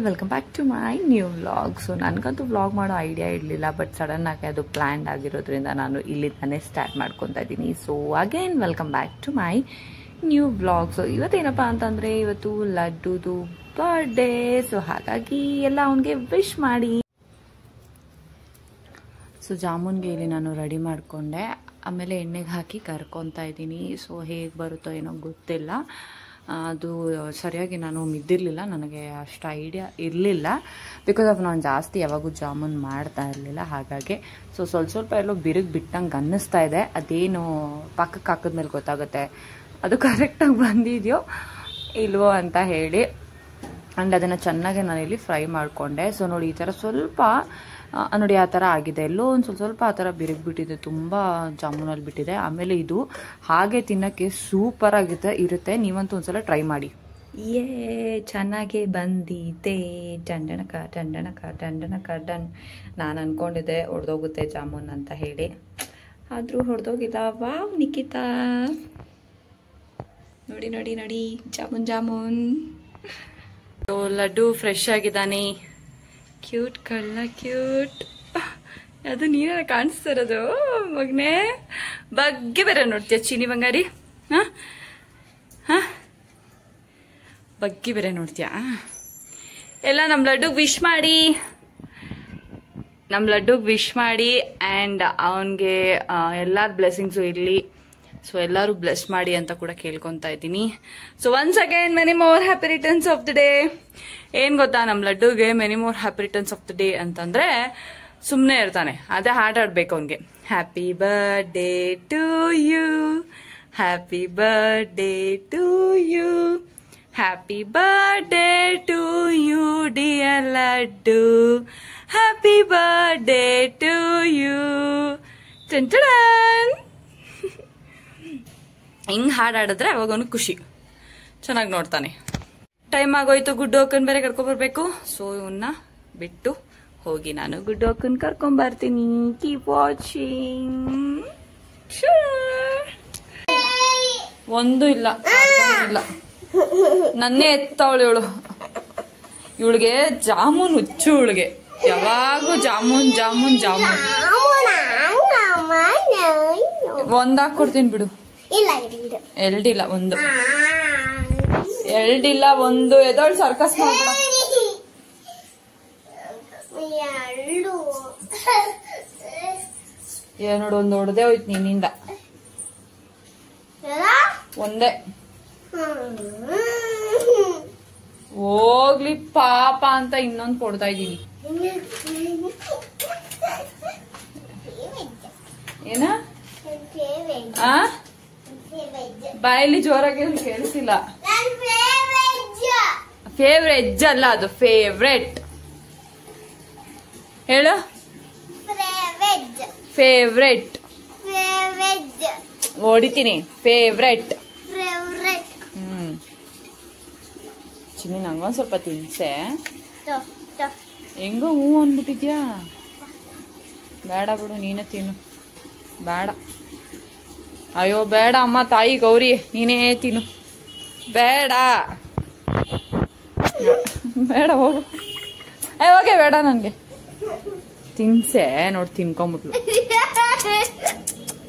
Welcome back to my new vlog. So ನನಗಂತೂ vlog ಮಾಡೋ idea ಇರಲಿಲ್ಲ, ಬಟ್ ಸಡನ್ ಆಗಿ ಅದು ಪ್ಲ್ಯಾನ್ ಆಗಿರೋದ್ರಿಂದ ನಾನು ಇಲ್ಲಿ ತಾನೇ ಸ್ಟಾರ್ಟ್ ಮಾಡ್ಕೊತಾ ಇದ್ದೀನಿ. So again welcome back to my new vlog. So ಇವತ್ತೇನಪ್ಪ ಅಂತಂದರೆ ಇವತ್ತು ಲಡ್ಡುದು ಬರ್ಡೇ. ಸೊ ಹಾಗಾಗಿ ಎಲ್ಲ ಅವನಿಗೆ ವಿಶ್ ಮಾಡಿ. ಸೊ ಜಾಮೂನ್ಗೆ ಇಲ್ಲಿ ನಾನು ರೆಡಿ ಮಾಡಿಕೊಂಡೆ, ಆಮೇಲೆ ಎಣ್ಣೆಗೆ ಹಾಕಿ ಕರ್ಕೊತಾ ಇದ್ದೀನಿ. ಸೊ ಹೇಗೆ ಬರುತ್ತೋ ಏನೋ ಗೊತ್ತಿಲ್ಲ, ಅದು ಸರಿಯಾಗಿ ನಾನು ಮಿದ್ದಿರಲಿಲ್ಲ, ನನಗೆ ಅಷ್ಟು ಐಡಿಯಾ ಇರಲಿಲ್ಲ. ಬಿಕಾಸ್ ಆಫ್ ನಾನು ಜಾಸ್ತಿ ಯಾವಾಗೂ ಜಾಮೂನ್ ಮಾಡ್ತಾ ಇರಲಿಲ್ಲ, ಹಾಗಾಗಿ ಸೊ ಸ್ವಲ್ಪ ಎಲ್ಲೋ ಬಿರುಕು ಬಿಟ್ಟಂಗೆ ಅನ್ನಿಸ್ತಾ ಇದೆ. ಅದೇನು ಪಕ್ಕಕ್ಕೆ ಹಾಕಿದ್ಮೇಲೆ ಗೊತ್ತಾಗುತ್ತೆ ಅದು ಕರೆಕ್ಟಾಗಿ ಬಂದಿದೆಯೋ ಇಲ್ವೋ ಅಂತ ಹೇಳಿ. ಆ್ಯಂಡ್ ಅದನ್ನು ಚೆನ್ನಾಗಿ ನಾನಿಲ್ಲಿ ಫ್ರೈ ಮಾಡಿಕೊಂಡೆ. ಸೊ ನೋಡಿ ಈ ಥರ ಸ್ವಲ್ಪ ನೋಡಿ ಆ ಥರ ಆಗಿದೆ, ಎಲ್ಲೋ ಒಂದು ಸ್ವಲ್ಪ ಆ ಥರ ಬಿರುಕು ಬಿಟ್ಟಿದೆ, ತುಂಬ ಜಾಮೂನಲ್ಲಿ ಬಿಟ್ಟಿದೆ. ಆಮೇಲೆ ಇದು ಹಾಗೆ ತಿನ್ನೋಕ್ಕೆ ಸೂಪರ್ ಇರುತ್ತೆ, ನೀವಂತೂ ಒಂದ್ಸಲ ಟ್ರೈ ಮಾಡಿ. ಚೆನ್ನಾಗೇ ಬಂದಿದೆ. ಟಂಡನಕ ಟಂಡನಕ ಟಂಡನಕ ಡನ್. ನಾನು ಅಂದ್ಕೊಂಡಿದ್ದೆ ಹೊಡೆದೋಗುತ್ತೆ ಜಾಮೂನ್ ಅಂತ ಹೇಳಿ, ಆದರೂ ಹೊಡೆದೋಗಿಲ್ಲ. ವಾವ್ ನಿಖಿತಾ, ನೋಡಿ ನೋಡಿ ನೋಡಿ ಜಾಮೂನ್ ಜಾಮೂನ್. ಲಡ್ಡು ಫ್ರೆಶ್ ಆಗಿದ್ದಾನೆ, ಕ್ಯೂಟ್ ಕಳ್ಳ ಕ್ಯೂಟ್. ಅದು ನೀನ ಕಾಣಿಸ್ತಾ ಇರೋದು ಮಗನೇ, ಬಗ್ಗೆ ಬೇರೆ ನೋಡ್ತೀಯ ಚೀನಿ ಬಂಗಾರಿ. ಬಗ್ಗೆ ಬೇರೆ ನೋಡ್ತೀಯ. ಎಲ್ಲ ನಮ್ಮ ಲಡ್ಡುಗೆ ವಿಶ್ ಮಾಡಿ, ಆ್ಯಂಡ್ ಅವನಿಗೆ ಎಲ್ಲರ ಬ್ಲೆಸ್ಸಿಂಗ್ಸು ಇರಲಿ. ಸೊ ಎಲ್ಲರೂ ಬ್ಲೆಸ್ ಮಾಡಿ ಅಂತ ಕೂಡ ಕೇಳ್ಕೊತಾ ಇದ್ದೀನಿ. So once again many more happy returns of the day. ಏನ್ ಗೊತ್ತಾ, ನಮ್ಮ ಲಡ್ಡುಗೆ many more happy returns of the day ಅಂತಂದ್ರೆ ಸುಮ್ಮನೆ ಇರ್ತಾನೆ, ಅದೇ ಹಾಡ್ ಆಡ್ಬೇಕು ಅವನಿಗೆ. Happy birthday to you, happy birthday to you, happy birthday to you dear Laddu, happy birthday to you. ಹಿಂಗ್ ಹಾಡಾಡಿದ್ರೆ ಅವಾಗ ಅವನು ಖುಷಿ, ಚೆನ್ನಾಗಿ ನೋಡ್ತಾನೆ. ಟೈಮ್ ಆಗೋಯ್ತು, ಗುಡ್ಡು ಅಕ್ಕನ್ ಬೇರೆ ಕರ್ಕೊಂಡ್ಬರ್ಬೇಕು. ಸೊ ಇವನ್ನ ಬಿಟ್ಟು ಹೋಗಿ ನಾನು ಗುಡ್ಡು ಅಕ್ಕನ್ ಕರ್ಕೊಂಡ್ಬರ್ತೀನಿ. Keep watching. ಒಂದು ಇಲ್ಲ ನನ್ನೇ ಎತ್ತವಳು ಇವಳಿಗೆ ಜಾಮೂನ್ ಹುಚ್ಚು. ಇವಳಿಗೆ ಯಾವಾಗೂ ಜಾಮೂನ್ ಜಾಮೂನ್ ಜಾಮೂನ್. ಒಂದ್ ಹಾಕೊಡ್ತೀನಿ ಬಿಡು. ಎರಡಿಲ್ಲ ಒಂದು ಎದೊಳ್ ಸರ್ಕಸ್ ಮಾಡ್ಬಿಡ. ನೋಡು, ಒಂದು ಹೊಡೆದೇ ಹೋಯ್ತು ನಿನ್ನಿಂದ. ಒಂದೇ ಹೋಗ್ಲಿ ಪಾಪ ಅಂತ ಇನ್ನೊಂದು ಕೊಡ್ತಾ ಇದ್ದೀನಿ. ಏನ ಬಾಯಲ್ಲಿ ಜೋರಾಗಿ ಕೇಳಿಸಿಲ್ಲ. ಫೇವ್ರೆಟ್ ಅಲ್ಲ, ಅದು ಫೇವ್ರೆಟ್ ಹೇಳು. ಫೇವ್ರೆಟ್ ಹೊಡಿತೀನಿ. ಫೇವ್ರೆಟ್. ಚಿನ್ನಿ ನಂಗೊಂದ್ ಸ್ವಲ್ಪ ತಿನ್ಸೆ. ಹೆಂಗೋ ಹೂ ಅಂದ್ಬಿಟ್ಟಿದ್ಯಾ? ಬೇಡ ಬಿಡು, ನೀನೇ ತಿನ್ನು. ಬೇಡ, ಅಯ್ಯೋ ಬೇಡ ಅಮ್ಮ, ತಾಯಿ ಗೌರಿ ನೀನೇ ತಿನ್ನು. ಬೇಡ ಬೇಡ ಹೋಗು. ಹೋಗೆ ಬೇಡ ನನ್ಗೆ. ತಿನ್ಸೆ ನೋಡಿ, ತಿನ್ಕೊಂಬಿಟ್ಲು.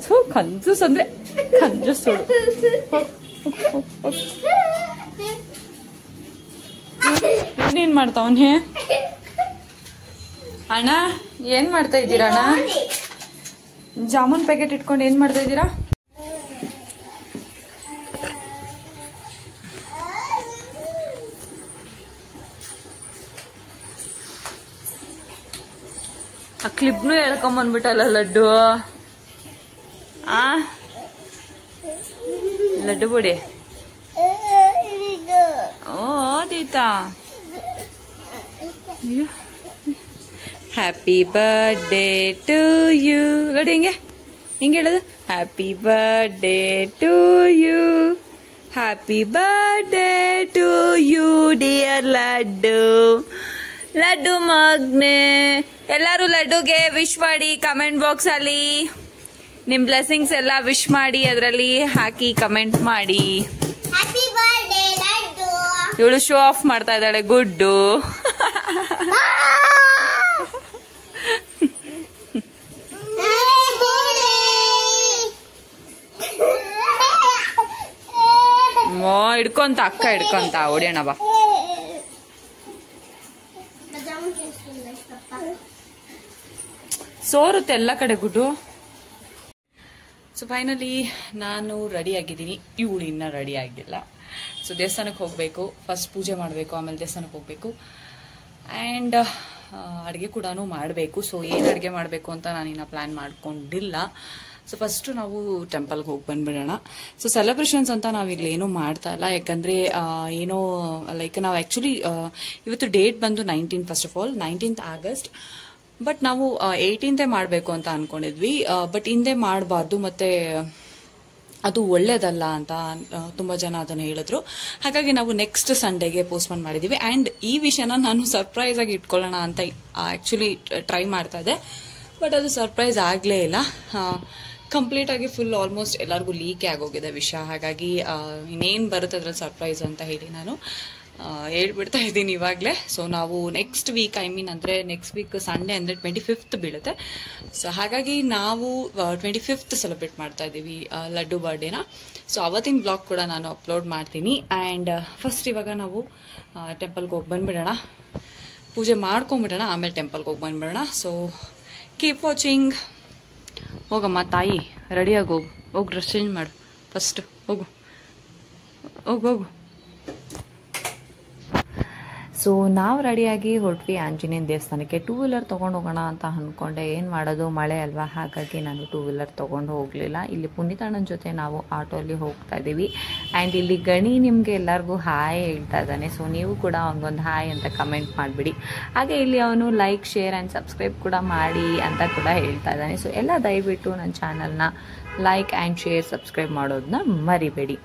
ಸೊ ಕಂಜೂಸ್ ಅಂದ್ರೆ ಕಂಜೂಸ್ ನೋಡು. ಏನ್ ಮಾಡ್ತಾವನೇ ಅಣ್ಣ? ಏನ್ ಮಾಡ್ತಾ ಇದ್ದೀರಾ ಅಣ್ಣ? ಜಾಮೂನ್ ಪ್ಯಾಕೆಟ್ ಇಟ್ಕೊಂಡು ಏನ್ ಮಾಡ್ತಾ ಇದ್ದೀರಾ? ಆ ಕ್ಲಿಪ್ನು ಹೇಳ್ಕೊಂಬಂದ್ಬಿಟ್ಟಲ್ಲ ಲಡ್ಡು. ಲಡ್ಡು ಬಿಡಿ. ಓದೀತಾ? Happy birthday to you. Laddu ಹಿಂಗೆ ಹೇಳೋದು. Happy birthday to you, happy birthday to you dear Laddu. Laddu ಮಗ್ನೆ, ಎಲ್ಲರೂ ಲಡ್ಡುಗೆ ವಿಶ್ ಮಾಡಿ ಕಮೆಂಟ್ ಬಾಕ್ಸ್ ಅಲ್ಲಿ. ನಿಮ್ ಬ್ಲೆಸ್ಸಿಂಗ್ಸ್ ಎಲ್ಲ ವಿಶ್ ಮಾಡಿ ಅದರಲ್ಲಿ ಹಾಕಿ ಕಮೆಂಟ್ ಮಾಡಿ. ಇವಳು ಶೋ ಆಫ್ ಮಾಡ್ತಾ ಇದ್ದಾಳೆ ಗುಡ್ಡು. ಹಿಡ್ಕೊಂತ ಅಕ್ಕ ಹಿಡ್ಕೊಂತ ಹೊಡಿಯೋಣ ಬಾ. ಸೋರುತ್ತೆ ಎಲ್ಲ ಕಡೆ ಗುಡ್ಡು. ಸೊ ಫೈನಲಿ ನಾನು ರೆಡಿ ಆಗಿದ್ದೀನಿ, ಇವಳು ಇನ್ನೂ ರೆಡಿ ಆಗಿಲ್ಲ. ಸೊ ದೇವಸ್ಥಾನಕ್ಕೆ ಹೋಗಬೇಕು, ಫಸ್ಟ್ ಪೂಜೆ ಮಾಡಬೇಕು, ಆಮೇಲೆ ದೇವಸ್ಥಾನಕ್ಕೆ ಹೋಗಬೇಕು. ಆ್ಯಂಡ್ ಅಡುಗೆ ಕೂಡ ಮಾಡಬೇಕು. ಸೊ ಏನು ಅಡುಗೆ ಮಾಡಬೇಕು ಅಂತ ನಾನಿನ್ನು ಪ್ಲ್ಯಾನ್ ಮಾಡ್ಕೊಂಡಿಲ್ಲ. ಸೊ ಫಸ್ಟು ನಾವು ಟೆಂಪಲ್ಗೆ ಹೋಗಿ ಬಂದ್ಬಿಡೋಣ. ಸೊ ಸೆಲೆಬ್ರೇಷನ್ಸ್ ಅಂತ ನಾವಿಲ್ಲಿ ಏನೂ ಮಾಡ್ತಾ ಇಲ್ಲ, ಯಾಕಂದರೆ ಏನೋ ಲೈಕ್ ನಾವು ಆ್ಯಕ್ಚುಲಿ ಇವತ್ತು ಡೇಟ್ ಬಂದು 19 first of all 19th August. But ನಾವು 18th ಮಾಡಬೇಕು ಅಂತ ಅನ್ಕೊಂಡಿದ್ವಿ. ಬಟ್ ಹಿಂದೆ ಮಾಡಬಾರ್ದು, ಮತ್ತೆ ಅದು ಒಳ್ಳೇದಲ್ಲ ಅಂತ ತುಂಬ ಜನ ಅದನ್ನು ಹೇಳಿದ್ರು. ಹಾಗಾಗಿ ನಾವು ನೆಕ್ಸ್ಟ್ ಸಂಡೇಗೆ ಪೋಸ್ಟ್ಪೋನ್ ಮಾಡಿದ್ದೀವಿ. ಆ್ಯಂಡ್ ಈ ವಿಷಯನ ನಾನು ಸರ್ಪ್ರೈಸ್ ಆಗಿ ಇಟ್ಕೊಳ್ಳೋಣ ಅಂತ ಆ್ಯಕ್ಚುಲಿ ಟ್ರೈ ಮಾಡ್ತಾ ಇದ್ದೆ. ಬಟ್ ಅದು ಸರ್ಪ್ರೈಸ್ ಆಗಲೇ ಇಲ್ಲ. ಕಂಪ್ಲೀಟ್ ಆಗಿ ಫುಲ್ ಆಲ್ಮೋಸ್ಟ್ ಎಲ್ಲರಿಗೂ ಲೀಕೇ ಆಗೋಗಿದೆ ವಿಷಯ. ಹಾಗಾಗಿ ಇನ್ನೇನು ಬರುತ್ತೆ ಅದ್ರಲ್ಲಿ ಸರ್ಪ್ರೈಸ್ ಅಂತ ಹೇಳಿ ನಾನು ಹೇಳ್ಬಿಡ್ತಾ ಇದ್ದೀನಿ ಇವಾಗಲೇ. ಸೊ ನಾವು ನೆಕ್ಸ್ಟ್ ವೀಕ್ ಅಂದರೆ ನೆಕ್ಸ್ಟ್ ವೀಕ್ ಸಂಡೇ ಅಂದರೆ 25th ಬೀಳುತ್ತೆ. ಸೊ ಹಾಗಾಗಿ ನಾವು 25th ಸೆಲೆಬ್ರೇಟ್ ಮಾಡ್ತಾ ಇದ್ದೀವಿ ಲಡ್ಡು ಬರ್ಡೇನ. ಸೊ ಅವತ್ತಿನ ಬ್ಲಾಗ್ ಕೂಡ ನಾನು ಅಪ್ಲೋಡ್ ಮಾಡ್ತೀನಿ. ಆ್ಯಂಡ್ ಫಸ್ಟ್ ಇವಾಗ ನಾವು ಟೆಂಪಲ್ಗೆ ಹೋಗಿ ಬಂದುಬಿಡೋಣ, ಪೂಜೆ ಮಾಡ್ಕೊಂಬಿಡೋಣ, ಆಮೇಲೆ ಟೆಂಪಲ್ಗೆ ಹೋಗಿ ಬಂದುಬಿಡೋಣ. So keep watching. ಹೋಗಮ್ಮ ತಾಯಿ, ರೆಡಿಯಾಗಿ ಹೋಗು, ಡ್ರೆಸ್ ಚೇಂಜ್ ಮಾಡು ಫಸ್ಟ್, ಹೋಗು. ಸೊ ನಾವು ರೆಡಿಯಾಗಿ ಹೊರಟ್ವಿ ಆಂಜನೇಯನ ದೇವಸ್ಥಾನಕ್ಕೆ. 2 ವೀಲರ್ ತೊಗೊಂಡು ಹೋಗೋಣ ಅಂತ ಅಂದ್ಕೊಂಡೆ. ಏನು ಮಾಡೋದು, ಮಳೆ ಅಲ್ವಾ, ಹಾಗಾಗಿ ನಾನು 2 ವೀಲರ್ ತೊಗೊಂಡು ಹೋಗಲಿಲ್ಲ. ಇಲ್ಲಿ ಪುನೀತಣ್ಣನ ಜೊತೆ ನಾವು ಆಟೋಲ್ಲಿ ಹೋಗ್ತಾ ಇದ್ದೀವಿ. ಆ್ಯಂಡ್ ಇಲ್ಲಿ ಗಣಿ ನಿಮಗೆ ಎಲ್ಲರಿಗೂ ಹಾಯ್ ಹೇಳ್ತಾ ಇದ್ದಾನೆ. ಸೊ ನೀವು ಕೂಡ ಅವನಿಗೊಂದು ಹಾಯ್ ಅಂತ ಕಮೆಂಟ್ ಮಾಡಿಬಿಡಿ. ಹಾಗೆ ಇಲ್ಲಿ ಅವನು ಲೈಕ್, ಶೇರ್ ಆ್ಯಂಡ್ ಸಬ್ಸ್ಕ್ರೈಬ್ ಕೂಡ ಮಾಡಿ ಅಂತ ಕೂಡ ಹೇಳ್ತಾ ಇದ್ದಾನೆ. ಸೊ ಎಲ್ಲ ದಯವಿಟ್ಟು ನನ್ನ ಚಾನಲ್ನ ಲೈಕ್ ಆ್ಯಂಡ್ ಶೇರ್, ಸಬ್ಸ್ಕ್ರೈಬ್ ಮಾಡೋದನ್ನ ಮರಿಬೇಡಿ.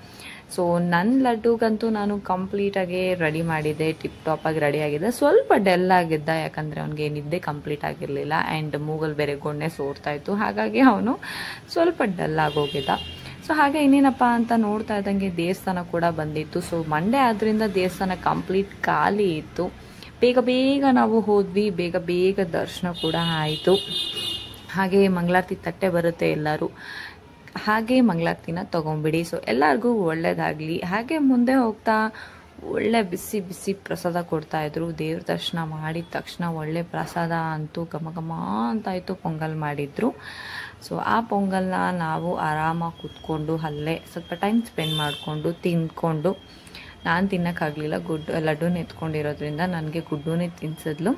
ಸೊ ನನ್ನ ಲಡ್ಡುಗಂತೂ ನಾನು ಕಂಪ್ಲೀಟಾಗಿ ರೆಡಿ ಮಾಡಿದ್ದೆ, ಟಿಪ್ ಟಾಪಾಗಿ ರೆಡಿ ಆಗಿದ್ದೆ. ಸ್ವಲ್ಪ ಡೆಲ್ ಆಗಿದ್ದ, ಯಾಕಂದರೆ ಅವನಿಗೆ ನಿದ್ದೆ ಕಂಪ್ಲೀಟ್ ಆಗಿರಲಿಲ್ಲ. ಆ್ಯಂಡ್ ಮೂಗಲ್ ಬೇರೆ ಗೊಣ್ಣೆ ಸೋರ್ತಾ ಇತ್ತು, ಹಾಗಾಗಿ ಅವನು ಸ್ವಲ್ಪ ಡಲ್ ಆಗೋಗಿದ್ದ. ಸೊ ಹಾಗೆ ಇನ್ನೇನಪ್ಪ ಅಂತ ನೋಡ್ತಾ ಇದ್ದಂಗೆ ದೇವಸ್ಥಾನ ಕೂಡ ಬಂದಿತ್ತು. ಸೊ ಮಂಡೇ ಆದ್ದರಿಂದ ದೇವಸ್ಥಾನ ಕಂಪ್ಲೀಟ್ ಖಾಲಿ ಇತ್ತು. ಬೇಗ ನಾವು ಹೋದ್ವಿ, ಬೇಗ ದರ್ಶನ ಕೂಡ ಆಯಿತು. ಹಾಗೆ ಮಂಗಳಾರತಿ ತಟ್ಟೆ ಬರುತ್ತೆ ಎಲ್ಲರೂ, ಹಾಗೆ ಮಂಗಳಾರತಿನ ತೊಗೊಂಬಿಡಿ. ಸೊ ಎಲ್ಲರಿಗೂ ಒಳ್ಳೇದಾಗಲಿ. ಹಾಗೆ ಮುಂದೆ ಹೋಗ್ತಾ ಒಳ್ಳೆ ಬಿಸಿ ಪ್ರಸಾದ ಕೊಡ್ತಾಯಿದ್ರು. ದೇವ್ರ ದರ್ಶನ ಮಾಡಿದ ತಕ್ಷಣ ಒಳ್ಳೆ ಪ್ರಸಾದ ಅಂತೂ ಘಮ ಅಂತಾಯಿತು. ಪೊಂಗಲ್ ಮಾಡಿದ್ರು. ಸೊ ಆ ಪೊಂಗಲ್ನ ನಾವು ಆರಾಮಾಗಿ ಕೂತ್ಕೊಂಡು ಅಲ್ಲೇ ಸ್ವಲ್ಪ ಟೈಮ್ ಸ್ಪೆಂಡ್ ಮಾಡಿಕೊಂಡು ತಿಂದ್ಕೊಂಡು, ನಾನು ತಿನ್ನೋಕ್ಕಾಗಲಿಲ್ಲ, ಲಡ್ಡುನ ಎತ್ಕೊಂಡಿರೋದ್ರಿಂದ ನನಗೆ ಗುಡ್ಡುನೇ ತಿನ್ಸಿದ್ಲು.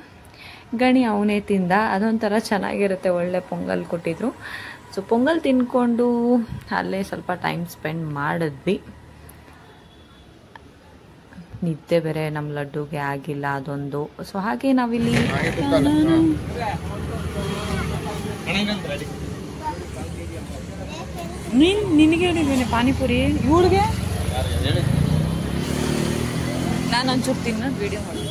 ಗಣಿ ಅವನೇ ತಿಂದ. ಅದೊಂಥರ ಚೆನ್ನಾಗಿರುತ್ತೆ, ಒಳ್ಳೆ ಪೊಂಗಲ್ ಕೊಟ್ಟಿದ್ರು. ಸೊ ಪೊಂಗಲ್ ತಿನ್ಕೊಂಡು ಅಲ್ಲೇ ಸ್ವಲ್ಪ ಟೈಮ್ ಸ್ಪೆಂಡ್ ಮಾಡಿದ್ವಿ. ನಿದ್ದೆ ಬೇರೆ ನಮ್ಮ ಲಡ್ಡುಗೆ ಆಗಿಲ್ಲ ಅದೊಂದು. ಸೊ ಹಾಗೆ ನಾವಿಲ್ಲಿ ನಿನಗೆ ಹೇಳಿದ್ದೀನಿ ಪಾನಿಪುರಿ, ಇವಳಿಗೆ ನಾನು ಒಂಚೂರು ತಿನ್ನೋದು ವಿಡಿಯೋ ಮಾಡಿ.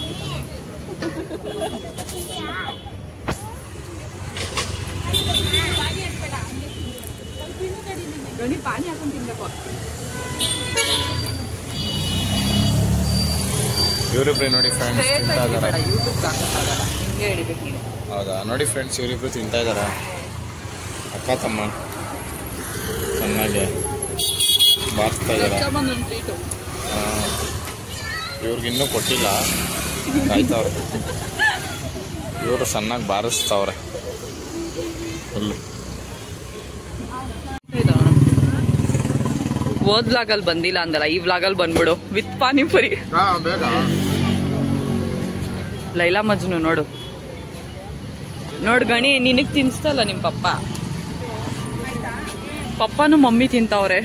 ಪಾನಿ ಹಾಕೊಂಡು ತಿನ್ಬೇಕು. ಇವರಿಬ್ರು ನೋಡಿ ಫ್ರೆಂಡ್ಸ್ ತಿಂತಾ ಇದಾರೆ. ಹಿಂಗೆ ಹಿಡಿಬೇಕು. ಹೌದಾ, ನೋಡಿ ಫ್ರೆಂಡ್ಸ್, ಇವರಿಬ್ರು ತಿಂತಾ ಇದಾರೆ, ಅಕ್ಕ ತಮ್ಮ ಚೆನ್ನಾಗಿ ಬಾರಿಸ್ತಾ ಇದಾರೆ. ಇವ್ರಿಗಿನ್ನೂ ಕೊಟ್ಟಿಲ್ಲ, ಕಾಯ್ತವ್ರೆ. ಇವರು ಚೆನ್ನಾಗಿ ಬಾರಿಸ್ತಾವ್ರೆ ಫುಲ್ಲು. ಓದ್ ಬ್ಲಾಗಲ್ಲಿ ಬಂದಿಲ್ಲ ಅಂದಲ್ಲ, ಈ ಬ್ಲಾಗಲ್ಲಿ ಬಂದ್ಬಿಡು ವಿತ್ ಪಾನಿಪುರಿ. ಲೈಲಾ ಮಜ್ನು ನೋಡು ಗಣಿ, ನಿನಗ್ ತಿನ್ಸ್ತಲ್ಲ ನಿಮ್ ಪಪ್ಪನು ಮಮ್ಮಿ ತಿಂತಾವ್ರೆ.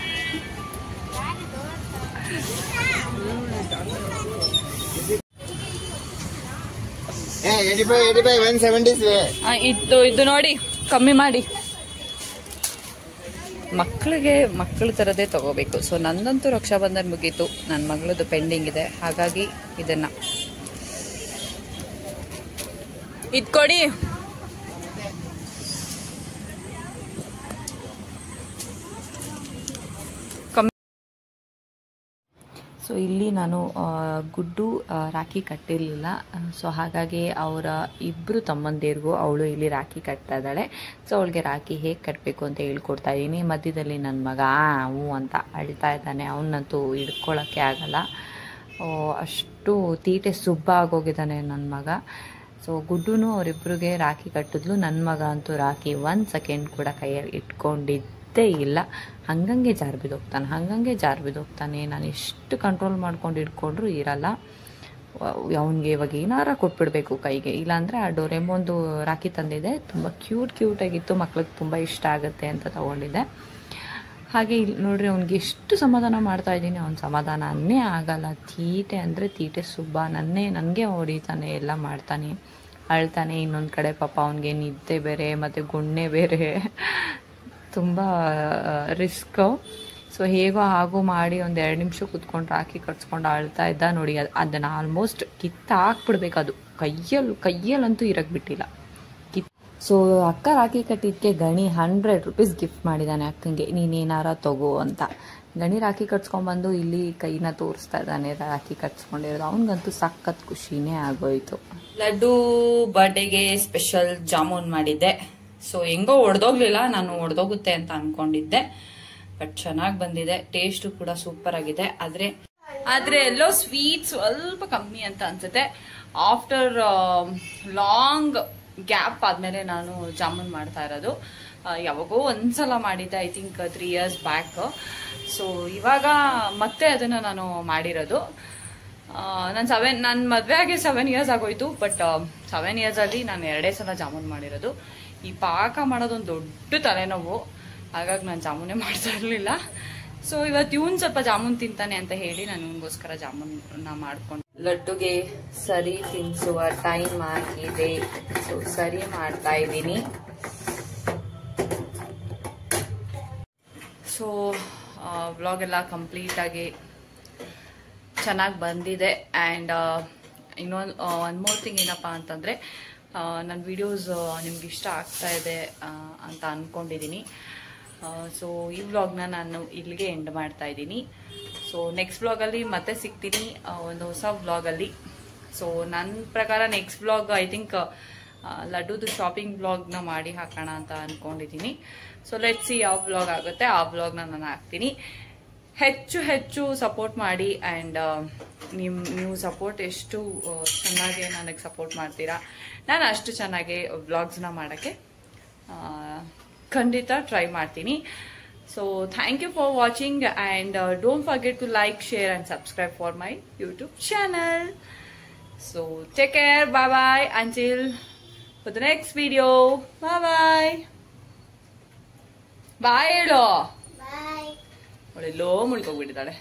ಇದು ನೋಡಿ ಕಮ್ಮಿ ಮಾಡಿ. ಮಕ್ಕಳ ಥರದೇ ತಗೋಬೇಕು. ಸೊ ನಂದಂತೂ ರಕ್ಷಾಬಂಧನ್ ಮುಗೀತು, ನನ್ನ ಮಗಳದ್ದು ಪೆಂಡಿಂಗ್ ಇದೆ. ಹಾಗಾಗಿ ಇದನ್ನ ಇದ್ಕೊಡಿ. ಸೊ ಇಲ್ಲಿ ನಾನು ಗುಡ್ಡು ರಾಖಿ ಕಟ್ಟಿರಲಿಲ್ಲ. ಸೊ ಹಾಗಾಗಿ ಅವರ ಇಬ್ಬರು ತಮ್ಮಂದಿರಿಗೂ ಅವಳು ಇಲ್ಲಿ ರಾಖಿ ಕಟ್ತಾ ಇದ್ದಾಳೆ. ಸೊ ಅವಳಿಗೆ ರಾಖಿ ಹೇಗೆ ಕಟ್ಟಬೇಕು ಅಂತ ಹೇಳ್ಕೊಡ್ತಾ ಇದ್ದೀನಿ. ಮಧ್ಯದಲ್ಲಿ ನನ್ನ ಮಗ ಹ್ಞೂ ಅಂತ ಅಳ್ತಾ ಇದ್ದಾನೆ. ಅವನಂತೂ ಹಿಡ್ಕೊಳ್ಳೋಕ್ಕೆ ಆಗಲ್ಲ, ಅಷ್ಟು ತೀಟೆ ಸುಬ್ಬ ಆಗೋಗಿದ್ದಾನೆ ನನ್ನ ಮಗ. ಸೊ ಗುಡ್ಡುನು ಅವರಿಬ್ಬರಿಗೆ ರಾಖಿ ಕಟ್ಟಿದ್ಲು. ನನ್ನ ಮಗ ಅಂತೂ ರಾಖಿ 1 ಸೆಕೆಂಡ್ ಕೂಡ ಕೈಯಲ್ಲಿ ಇಟ್ಕೊಂಡಿದ್ದೇ ಇಲ್ಲ. ಹಂಗಂಗೆ ಜಾರು ಬಿದ್ದೋಗ್ತಾನೆ. ನಾನು ಎಷ್ಟು ಕಂಟ್ರೋಲ್ ಮಾಡ್ಕೊಂಡು ಇಟ್ಕೊಂಡ್ರು ಇರಲ್ಲ. ಅವನಿಗೆ ಇವಾಗ ಏನಾರ ಕೊಟ್ಬಿಡ್ಬೇಕು ಕೈಗೆ. ಇಲ್ಲಾಂದರೆ ಆ ಡೋರೆಮೋನ್ದು ರಾಖಿ ತಂದಿದ್ದೆ, ತುಂಬ ಕ್ಯೂಟಾಗಿತ್ತು, ಮಕ್ಳಿಗೆ ತುಂಬ ಇಷ್ಟ ಆಗುತ್ತೆ ಅಂತ ತಗೊಂಡಿದ್ದೆ. ಹಾಗೆ ಇಲ್ಲಿ ನೋಡ್ರಿ, ಅವ್ನಿಗೆ ಎಷ್ಟು ಸಮಾಧಾನ ಮಾಡ್ತಾ ಇದ್ದೀನಿ, ಅವ್ನ ಸಮಾಧಾನನೇ ಆಗಲ್ಲ. ತೀಟೆ ಅಂದರೆ ತೀಟೆ ಸುಬ್ಬ. ನನಗೆ ಹೊಡಿತಾನೆ, ಎಲ್ಲ ಮಾಡ್ತಾನೆ, ಅಳ್ತಾನೆ. ಇನ್ನೊಂದು ಕಡೆ ಪಾಪ ಅವನಿಗೆ ನಿದ್ದೆ ಬೇರೆ ಮತ್ತು ಗುಣ್ಣೆ ಬೇರೆ, ತುಂಬ ರಿಸ್ಕು. ಸೊ ಹೇಗೋ ಹಾಗೂ ಮಾಡಿ ಒಂದು 2 ನಿಮಿಷ ಕೂತ್ಕೊಂಡು ರಾಖಿ ಕಟ್ಸ್ಕೊಂಡು ಅಳ್ತಾ ಇದ್ದ ನೋಡಿ. ಅದನ್ನು ಆಲ್ಮೋಸ್ಟ್ ಕಿತ್ತಾಕ್ಬಿಡ್ಬೇಕು. ಅದು ಕೈಯಲ್ಲಂತೂ ಇರಕ್ಕೆ ಬಿಟ್ಟಿಲ್ಲ. ಸೊ ಅಕ್ಕ ರಾಖಿ ಕಟ್ಟಿದ್ದಕ್ಕೆ ಗಣಿ 100 ರೂಪೀಸ್ ಗಿಫ್ಟ್ ಮಾಡಿದ್ದಾನೆ ಅಕ್ಕಂಗೆ, ನೀನೇನಾರ ತಗೋ ಅಂತ. ಗಣಿ ರಾಖಿ ಕಟ್ಸ್ಕೊಂಡ್ಬಂದು ಇಲ್ಲಿ ಕೈನ ತೋರಿಸ್ತಾ ಇದ್ದಾನೆ ರಾಖಿ ಕಟ್ಸ್ಕೊಂಡಿರೋದು. ಅವನಿಗಂತೂ ಸಖತ್ ಖುಷಿನೇ ಆಗೋಯ್ತು. ಲಡ್ಡು ಬರ್ಡೇಗೆ ಸ್ಪೆಷಲ್ ಜಾಮೂನ್ ಮಾಡಿದ್ದೆ. ಸೊ ಹೆಂಗೋ ಒಡೆದೋಗ್ಲಿಲ್ಲ, ನಾನು ಒಡೆದೋಗುತ್ತೆ ಅಂತ ಅನ್ಕೊಂಡಿದ್ದೆ. ಬಟ್ ಚೆನ್ನಾಗಿ ಬಂದಿದೆ, ಟೇಸ್ಟು ಕೂಡ ಸೂಪರ್ ಆಗಿದೆ. ಆದ್ರೆ ಎಲ್ಲೋ ಸ್ವೀಟ್ ಸ್ವಲ್ಪ ಕಮ್ಮಿ ಅಂತ ಅನ್ಸುತ್ತೆ. ಆಫ್ಟರ್ ಲಾಂಗ್ ಗ್ಯಾಪ್ ಆದ್ಮೇಲೆ ನಾನು ಜಾಮೂನ್ ಮಾಡ್ತಾ ಇರೋದು. ಯಾವಾಗೋ ಒಂದ್ಸಲ ಮಾಡಿದ್ದೆ, I think 3 years back. So ಇವಾಗ ಮತ್ತೆ ಅದನ್ನ ನಾನು ಮಾಡಿರೋದು. ನನ್ನ ಮದುವೆ ಆಗಿ 7 years ಆಗೋಯ್ತು. ಬಟ್ 7 years ಅಲ್ಲಿ ನಾನು 2 ಸಲ ಜಾಮೂನ್ ಮಾಡಿರೋದು. ಈ ಪಾಕ ಮಾಡೋದೊಂದು ದೊಡ್ಡ ತಲೆನೋವು, ಹಾಗಾಗಿ ನಾನು ಜಾಮೂನೇ ಮಾಡ್ತಾ ಇರಲಿಲ್ಲ. ಸೊ ಇವತ್ತು ಇವನ್ ಸ್ವಲ್ಪ ಜಾಮೂನ್ ತಿಂತಾನೆ ಅಂತ ಹೇಳಿ ನಾನು ಇವನಿಗೋಸ್ಕರ ಜಾಮೂನ್ನ ಮಾಡ್ಕೊಂಡು. ಲಡ್ಡುಗೆ ಸರಿ ತಿನ್ಸುವ ಟೈಮ್ ಆಗಿದೆ. ಸೊ ಸರಿ ಮಾಡ್ತಾ ಇದ್ದೀನಿ. ಸೊ ವ್ಲಾಗ್ ಎಲ್ಲ ಕಂಪ್ಲೀಟಾಗಿ ಚೆನ್ನಾಗಿ ಬಂದಿದೆ. ಆ್ಯಂಡ್ ಒನ್ ಮೋರ್ ಥಿಂಗ್ ಏನಪ್ಪ ಅಂತಂದರೆ, ನನ್ನ ವಿಡಿಯೋಸ್ ನಿಮ್ಗೆ ಇಷ್ಟ ಆಗ್ತಾ ಇದೆ ಅಂತ ಅಂದ್ಕೊಂಡಿದ್ದೀನಿ. ಸೊ ಈ ವ್ಲಾಗ್ನ ನಾನು ಇಲ್ಲಿಗೆ ಎಂಡ್ ಮಾಡ್ತಾ ಇದ್ದೀನಿ. ಸೊ ನೆಕ್ಸ್ಟ್ ವ್ಲಾಗಲ್ಲಿ ಮತ್ತೆ ಸಿಗ್ತೀನಿ ಒಂದು ಹೊಸ ವ್ಲಾಗಲ್ಲಿ. ಸೊ ನನ್ನ ಪ್ರಕಾರ ನೆಕ್ಸ್ಟ್ ವ್ಲಾಗ್ ಐ ಥಿಂಕ್ ಲಡ್ಡುದು ಶಾಪಿಂಗ್ ವ್ಲಾಗ್ನ ಮಾಡಿ ಹಾಕೋಣ ಅಂತ ಅಂದ್ಕೊಂಡಿದ್ದೀನಿ. ಸೊ ಲೆಟ್ಸ್ ಸಿ ಯಾವ ವ್ಲಾಗ್ ಆಗುತ್ತೆ, ಆ ವ್ಲಾಗ್ನ ನಾನು ಹಾಕ್ತೀನಿ. ಹೆಚ್ಚು ಸಪೋರ್ಟ್ ಮಾಡಿ. ಆ್ಯಂಡ್ ನೀವು ಸಪೋರ್ಟ್ ಎಷ್ಟು ಚೆನ್ನಾಗಿ ನನಗೆ ಸಪೋರ್ಟ್ ಮಾಡ್ತೀರಾ, ನಾನು ಅಷ್ಟು ಚೆನ್ನಾಗಿ ವ್ಲಾಗ್ಸ್ನ ಮಾಡೋಕ್ಕೆ ಖಂಡಿತ ಟ್ರೈ ಮಾಡ್ತೀನಿ. So thank you for watching. And don't forget to like, share and subscribe for my YouTube channel. So take care, bye until for the next video. Bye ಹೇಳೋ. ಒಳ್ಳೆಲ್ಲೋ ಮುಳ್ಕೋಗ್ಬಿಟ್ಟಿದ್ದಾಳೆ.